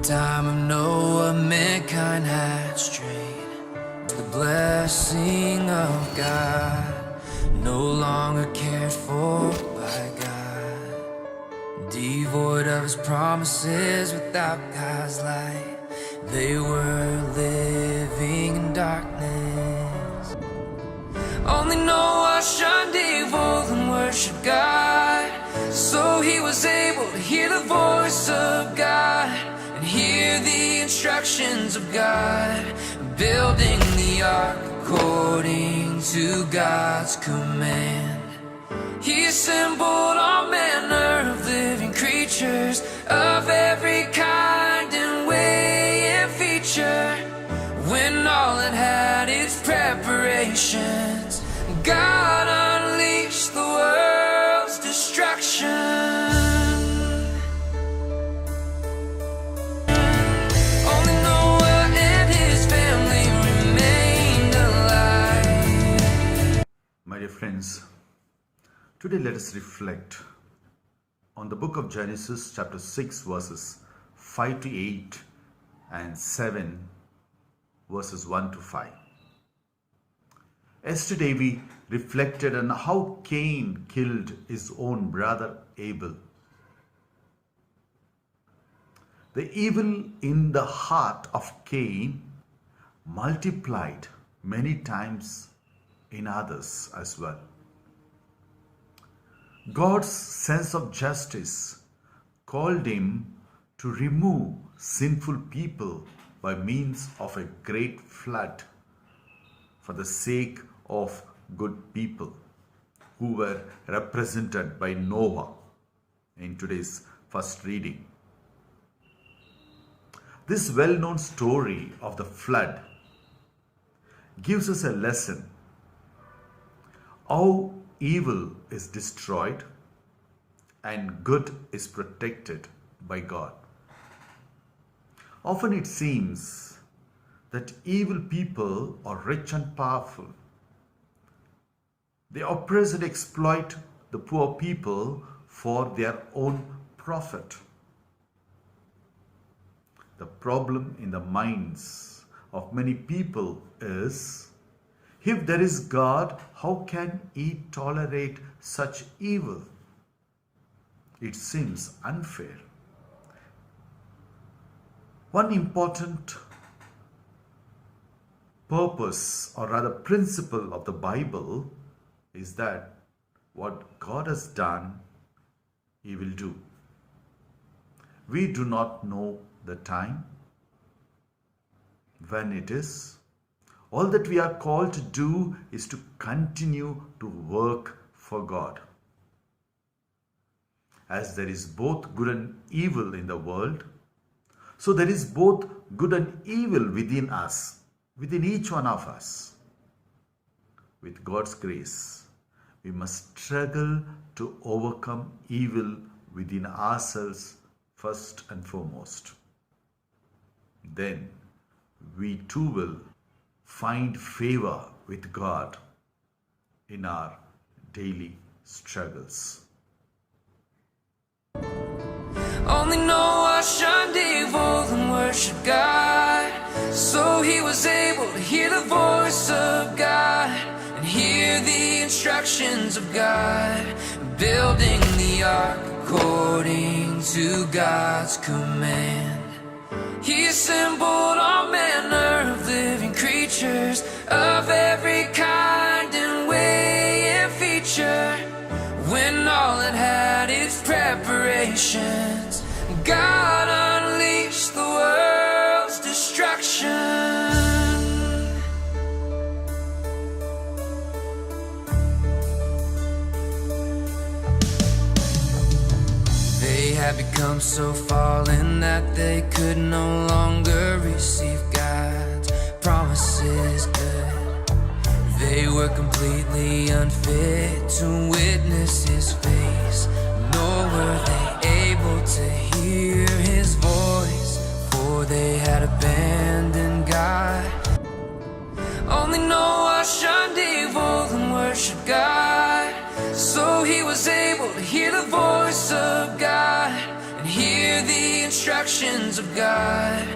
time of Noah, mankind had strayed. The blessing of God, no longer cared for by God. Devoid of His promises, without God's light, they were living in darkness. Only Noah shunned evil and worshiped God, so he was able to hear the voice of God and hear the instructions of God, building the ark according to God's command. He assembled all manner of living creatures of every kind and way and feature. When all it had its preparations, God unleashed the world's destruction. Only Noah and his family remained alive. My dear friends, today let us reflect on the book of Genesis chapter 6 verses 5 to 8 and 7 verses 1 to 5. Yesterday we reflected on how Cain killed his own brother Abel. The evil in the heart of Cain multiplied many times in others as well. God's sense of justice called him to remove sinful people by means of a great flood for the sake of good people who were represented by Noah in today's first reading. This well-known story of the flood gives us a lesson how evil is destroyed and good is protected by God. Often it seems that evil people are rich and powerful. They oppress and exploit the poor people for their own profit. The problem in the minds of many people is, if there is God, how can He tolerate such evil? It seems unfair. One important purpose, or rather principle of the Bible, is that what God has done, He will do. We do not know the time, when it is. All that we are called to do is to continue to work for God. As there is both good and evil in the world, so there is both good and evil within us, within each one of us. With God's grace, we must struggle to overcome evil within ourselves first and foremost. Then we too will find favor with God in our daily struggles. Only Noah shunned evil and worshiped God, so he was able to hear the voice of God and hear the instructions of God, building the ark according to God's command. He assembled all manner of living creatures of every kind and way and feature. When all it had its preparations, God unleashed the world's destruction. They had become so fallen that they could no longer receive God's promises good. They were completely unfit to witness His face, nor were they able to hear His voice, for they had abandoned God. Only Noah shunned evil and worshiped God, so he was able to hear the voice of God and hear the instructions instructions of God.